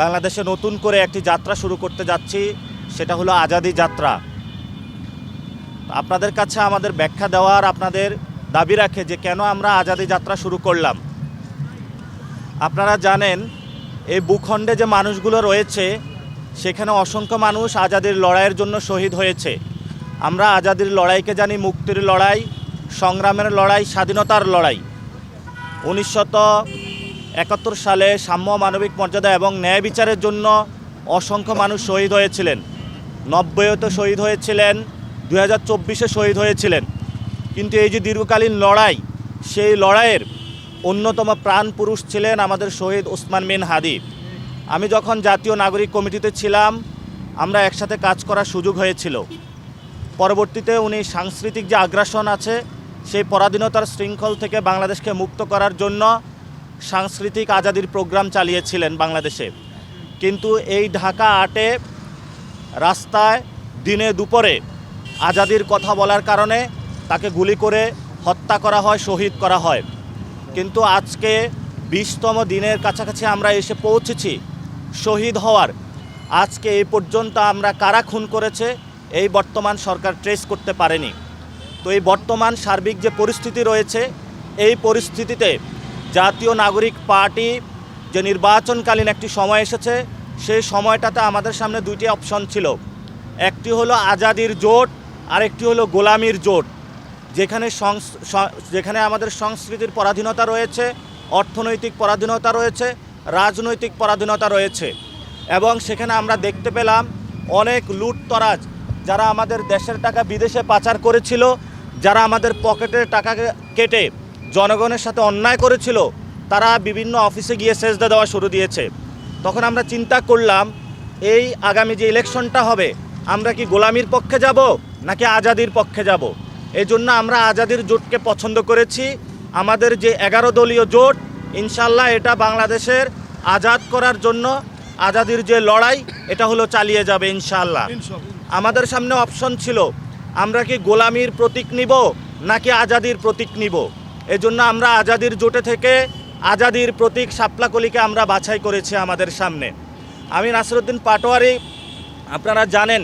বাংলাদেশে নতুন করে একটি যাত্রা শুরু করতে যাচ্ছি, সেটা হলো আজাদি যাত্রা। আপনাদের কাছে আমাদের ব্যাখ্যা দেওয়ার আপনাদের দাবি রাখে যে কেন আমরা আজাদি যাত্রা শুরু করলাম। আপনারা জানেন এই ভূখণ্ডে যে মানুষগুলো রয়েছে সেখানে অসংখ্য মানুষ আজাদির লড়াইয়ের জন্য শহীদ হয়েছে। আমরা আজাদির লড়াইকে জানি মুক্তির লড়াই, সংগ্রামের লড়াই, স্বাধীনতার লড়াই। 1971 সালে সাম্য, মানবিক মর্যাদা এবং ন্যায় বিচারের জন্য অসংখ্য মানুষ শহীদ হয়েছিলেন। 90-তে শহীদ হয়েছিলেন, 2024-এ শহীদ হয়েছিলেন। কিন্তু এই যে দীর্ঘকালীন লড়াই, সেই লড়াইয়ের অন্যতম প্রাণ পুরুষ ছিলেন আমাদের শহীদ ওসমান বিন হাদি। আমি যখন জাতীয় নাগরিক কমিটিতে ছিলাম, আমরা একসাথে কাজ করার সুযোগ হয়েছিল। পরবর্তীতে উনি সাংস্কৃতিক যে আগ্রাসন আছে সেই পরাধীনতার শৃঙ্খল থেকে বাংলাদেশকে মুক্ত করার জন্য সাংস্কৃতিক আজাদির প্রোগ্রাম চালিয়েছিলেন বাংলাদেশে। কিন্তু এই ঢাকা 8-এ রাস্তায় দিনে দুপুরে আজাদির কথা বলার কারণে তাকে গুলি করে হত্যা করা হয়, শহীদ করা হয়। কিন্তু আজকে 20তম দিনের কাছাকাছি আমরা এসে পৌঁছেছি শহীদ হওয়ার। আজকে এই পর্যন্ত আমরা কারা খুন করেছে এই বর্তমান সরকার ট্রেস করতে পারেনি। তো এই বর্তমান সার্বিক যে পরিস্থিতি রয়েছে, এই পরিস্থিতিতে জাতীয় নাগরিক পার্টি যে নির্বাচনকালীন একটি সময় এসেছে, সেই সময়টাতে আমাদের সামনে দুইটি অপশন ছিল। একটি হলো আজাদির জোট, আর একটি হলো গোলামির জোট। যেখানে আমাদের সংস্কৃতির পরাধীনতা রয়েছে, অর্থনৈতিক পরাধীনতা রয়েছে, রাজনৈতিক পরাধীনতা রয়েছে। এবং সেখানে আমরা দেখতে পেলাম অনেক লুটতরাজ, যারা আমাদের দেশের টাকা বিদেশে পাচার করেছিল, যারা আমাদের পকেটের টাকা কেটে জনগণের সাথে অন্যায় করেছিল, তারা বিভিন্ন অফিসে গিয়ে সেজদা দেওয়া শুরু দিয়েছে। তখন আমরা চিন্তা করলাম এই আগামী যে ইলেকশনটা হবে, আমরা কি গোলামির পক্ষে যাব নাকি আজাদির পক্ষে যাব। এই জন্য আমরা আজাদির জোটকে পছন্দ করেছি। আমাদের যে 11 দলীয় জোট, ইনশাল্লাহ এটা বাংলাদেশের আজাদ করার জন্য আজাদির যে লড়াই, এটা হলো চালিয়ে যাবে ইনশাল্লাহ। আমাদের সামনে অপশন ছিল আমরা কি গোলামির প্রতীক নিব নাকি আজাদির প্রতীক নিব। এই জন্য আমরা আজাদির জোটে থেকে আজাদির প্রতীক শাপলাকলিকে আমরা বাছাই করেছি আমাদের সামনে। আমি নাসিরউদ্দিন পাটোয়ারি, আপনারা জানেন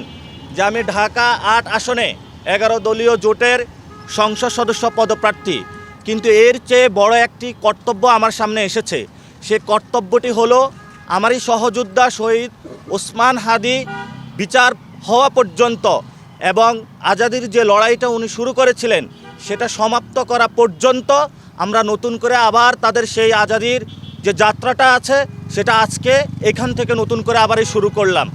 যে আমি ঢাকা 8 আসনে 11 দলীয় জোটের সংসদ সদস্য পদপ্রার্থী। কিন্তু এর চেয়ে বড় একটি কর্তব্য আমার সামনে এসেছে। সে কর্তব্যটি হলো আমারই সহযোদ্ধা শহীদ ওসমান হাদি বিচার হওয়া পর্যন্ত এবং আজাদির যে লড়াইটা উনি শুরু করেছিলেন সেটা সমাপ্ত করা পর্যন্ত আমরা নতুন করে আবার তাদের সেই আজাদির যে যাত্রাটা আছে সেটা আজকে এখান থেকে নতুন করে আবারই শুরু করলাম।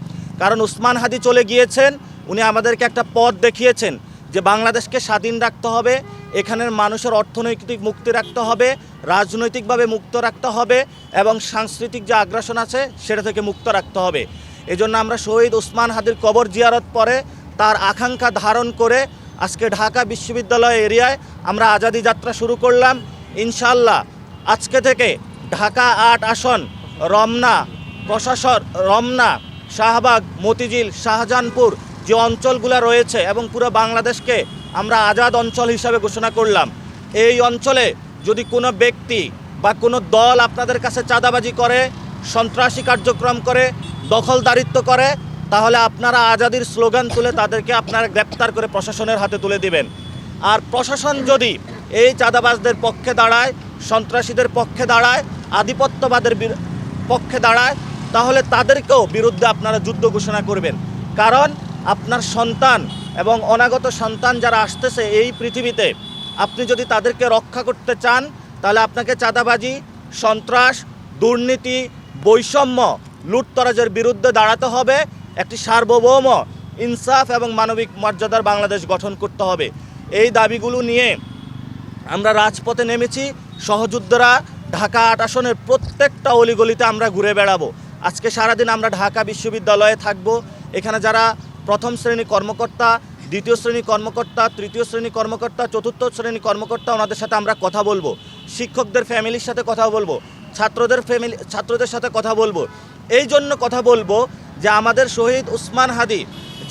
কারণ ওসমান হাদি চলে গিয়েছেন, উনি আমাদেরকে একটা পথ দেখিয়েছেন যে বাংলাদেশকে স্বাধীন রাখতে হবে, এখানের মানুষের অর্থনৈতিক মুক্তি রাখতে হবে, রাজনৈতিকভাবে মুক্ত রাখতে হবে এবং সাংস্কৃতিক যে আগ্রাসন আছে সেটা থেকে মুক্ত রাখতে হবে। এজন্য আমরা শহীদ ওসমান হাদির কবর জিয়ারত পরে তার আকাঙ্ক্ষা ধারণ করে আজকে ঢাকা বিশ্ববিদ্যালয় এরিয়ায় আমরা আজাদি যাত্রা শুরু করলাম। ইনশাল্লাহ আজকে থেকে ঢাকা 8 আসন, রমনা, শাহবাগ, মতিঝিল, শাহজাহানপুর যে অঞ্চলগুলো রয়েছে এবং পুরো বাংলাদেশকে আমরা আজাদ অঞ্চল হিসাবে ঘোষণা করলাম। এই অঞ্চলে যদি কোনো ব্যক্তি বা কোনো দল আপনাদের কাছে চাঁদাবাজি করে, সন্ত্রাসী কার্যক্রম করে, দখলদারিত্ব করে, তাহলে আপনারা আজাদির স্লোগান তুলে তাদেরকে আপনারা গ্রেপ্তার করে প্রশাসনের হাতে তুলে দিবেন। আর প্রশাসন যদি এই চাঁদাবাজদের পক্ষে দাঁড়ায়, সন্ত্রাসীদের পক্ষে দাঁড়ায়, আধিপত্যবাদের পক্ষে দাঁড়ায়, তাহলে তাদেরকেও বিরুদ্ধে আপনারা যুদ্ধ ঘোষণা করবেন। কারণ আপনার সন্তান এবং অনাগত সন্তান যারা আসতেছে এই পৃথিবীতে, আপনি যদি তাদেরকে রক্ষা করতে চান তাহলে আপনাকে চাঁদাবাজি, সন্ত্রাস, দুর্নীতি, বৈষম্য, লুটতরাজের বিরুদ্ধে দাঁড়াতে হবে। একটি সার্বভৌম, ইনসাফ এবং মানবিক মর্যাদার বাংলাদেশ গঠন করতে হবে। এই দাবিগুলো নিয়ে আমরা রাজপথে নেমেছি। সহযোদ্ধারা ঢাকা 8 আসনের প্রত্যেকটা অলিগলিতে আমরা ঘুরে বেড়াবো। আজকে সারাদিন আমরা ঢাকা বিশ্ববিদ্যালয়ে থাকব। এখানে যারা প্রথম শ্রেণী কর্মকর্তা, দ্বিতীয় শ্রেণী কর্মকর্তা, তৃতীয় শ্রেণী কর্মকর্তা, চতুর্থ শ্রেণী কর্মকর্তা, ওনাদের সাথে আমরা কথা বলবো। শিক্ষকদের ফ্যামিলির সাথে কথা বলবো, ছাত্রদের সাথে কথা বলবো। এই জন্য কথা বলবো যে আমাদের শহীদ ওসমান হাদি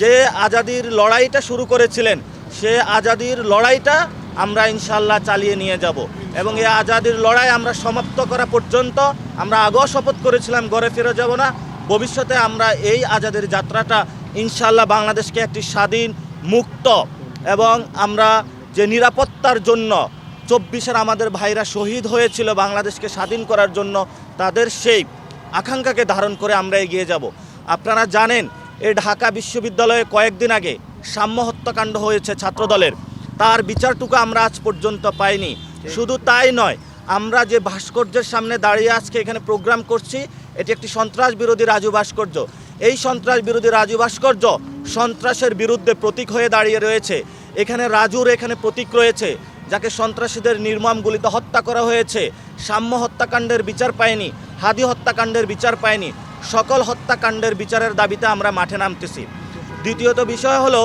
যে আজাদির লড়াইটা শুরু করেছিলেন, সে আজাদির লড়াইটা আমরা ইনশাল্লাহ চালিয়ে নিয়ে যাব এবং এই আজাদির লড়াই আমরা সমাপ্ত করা পর্যন্ত আমরা আগেও শপথ করেছিলাম ঘরে ফিরে যাব না, ভবিষ্যতে আমরা এই আজাদের যাত্রাটা ইনশাআল্লাহ বাংলাদেশকে একটি স্বাধীন, মুক্ত এবং আমরা যে নিরাপত্তার জন্য 24-এর আমাদের ভাইরা শহীদ হয়েছিল বাংলাদেশকে স্বাধীন করার জন্য, তাদের সেই আকাঙ্ক্ষাকে ধারণ করে আমরা এগিয়ে যাব। আপনারা জানেন এই ঢাকা বিশ্ববিদ্যালয়ে কয়েকদিন আগে সাম্য হত্যাকাণ্ড হয়েছে ছাত্রদলের, তার বিচারটুকু আমরা আজ পর্যন্ত পাইনি। শুধু তাই নয়, আমরা যে ভাস্কর্যের সামনে দাঁড়িয়ে আজকে এখানে প্রোগ্রাম করছি, এটি একটি সন্ত্রাস বিরোধী রাজু ভাস্কর্য। এই সন্ত্রাস বিরোধী রাজু ভাস্কর্য সন্ত্রাসের বিরুদ্ধে প্রতীক হয়ে দাঁড়িয়ে রয়েছে। এখানে রাজুর এখানে প্রতীক রয়েছে, যাকে সন্ত্রাসীদের নির্মম গুলিতে হত্যা করা হয়েছে। সাম্য হত্যাকাণ্ডের বিচার পায়নি, হাদি হত্যাকাণ্ডের বিচার পায়নি। সকল হত্যাকাণ্ডের বিচারের দাবিতে আমরা মাঠে নামতেছি। দ্বিতীয়ত বিষয় হলো,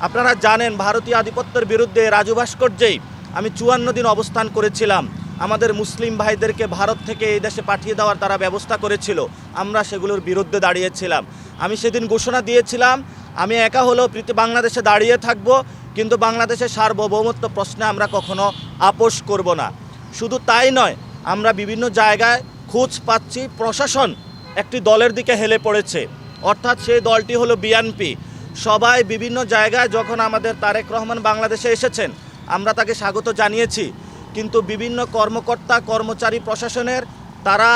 আপনারা জানেন ভারতীয় আধিপত্যের বিরুদ্ধে রাজু ভাস্কর্যেই আমি 54 দিন অবস্থান করেছিলাম। আমাদের মুসলিম ভাইদেরকে ভারত থেকে এই দেশে পাঠিয়ে দেওয়ার তারা ব্যবস্থা করেছিল, আমরা সেগুলোর বিরুদ্ধে দাঁড়িয়েছিলাম। আমি সেদিন ঘোষণা দিয়েছিলাম, আমি একা হলেও বাংলাদেশে দাঁড়িয়ে থাকব, কিন্তু বাংলাদেশের সার্বভৌমত্ব প্রশ্নে আমরা কখনো আপোষ করব না। শুধু তাই নয়, আমরা বিভিন্ন জায়গায় খোঁজ পাচ্ছি প্রশাসন একটি দলের দিকে হেলে পড়েছে, অর্থাৎ সেই দলটি হলো বিএনপি। সবাই বিভিন্ন জায়গায়, যখন আমাদের তারেক রহমান বাংলাদেশে এসেছেন আমরা তাকে স্বাগত জানিয়েছি, কিন্তু বিভিন্ন কর্মকর্তা কর্মচারী প্রশাসনের তারা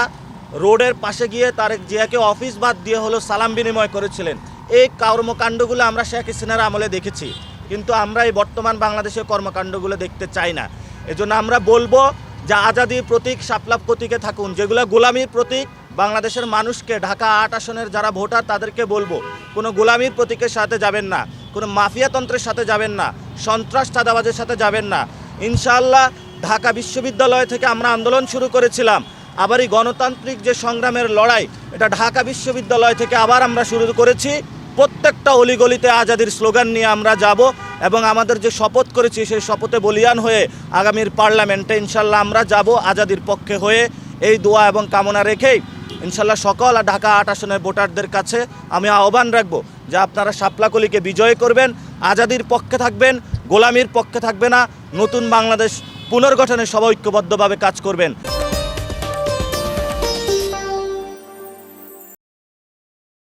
রোডের পাশে গিয়ে তারেক জিয়াকে অফিস বাদ দিয়ে হলো সালাম বিনিময় করেছিলেন। এই কর্মকাণ্ডগুলো আমরা শেখ হাসিনার আমলে দেখেছি, কিন্তু আমরা এই বর্তমান বাংলাদেশের কর্মকাণ্ডগুলো দেখতে চাই না। এজন্য আমরা বলবো যে আজাদির প্রতীক শাপলা প্রতীকে থাকুন, যেগুলো গোলামির প্রতীক বাংলাদেশের মানুষকে, ঢাকা 8 আসনের যারা ভোটার তাদেরকে বলবো কোনো গোলামির প্রতীকের সাথে যাবেন না, কোনো মাফিয়াতন্ত্রের সাথে যাবেন না, সন্ত্রাস চাঁদাবাজের সাথে যাবেন না। ইনশাআল্লাহ ঢাকা বিশ্ববিদ্যালয় থেকে আমরা আন্দোলন শুরু করেছিলাম, আবার এই গণতান্ত্রিক যে সংগ্রামের লড়াই, এটা ঢাকা বিশ্ববিদ্যালয় থেকে আবার আমরা শুরু করেছি। প্রত্যেকটা অলিগলিতে আজাদির স্লোগান নিয়ে আমরা যাব এবং আমাদের যে শপথ করেছি সেই শপথে বলিয়ান হয়ে আগামীর পার্লামেন্টে ইনশাল্লাহ আমরা যাব আজাদির পক্ষে হয়ে। এই দোয়া এবং কামনা রেখেই ইনশাল্লাহ সকল ঢাকা 8 আসনের ভোটারদের কাছে আমি আহ্বান রাখবো যে আপনারা শাপলাকলিকে বিজয় করবেন, আজাদির পক্ষে থাকবেন, গোলামির পক্ষে থাকবে না, নতুন বাংলাদেশ পুনর্গঠনে সবাই ঐক্যবদ্ধভাবে কাজ করবেন।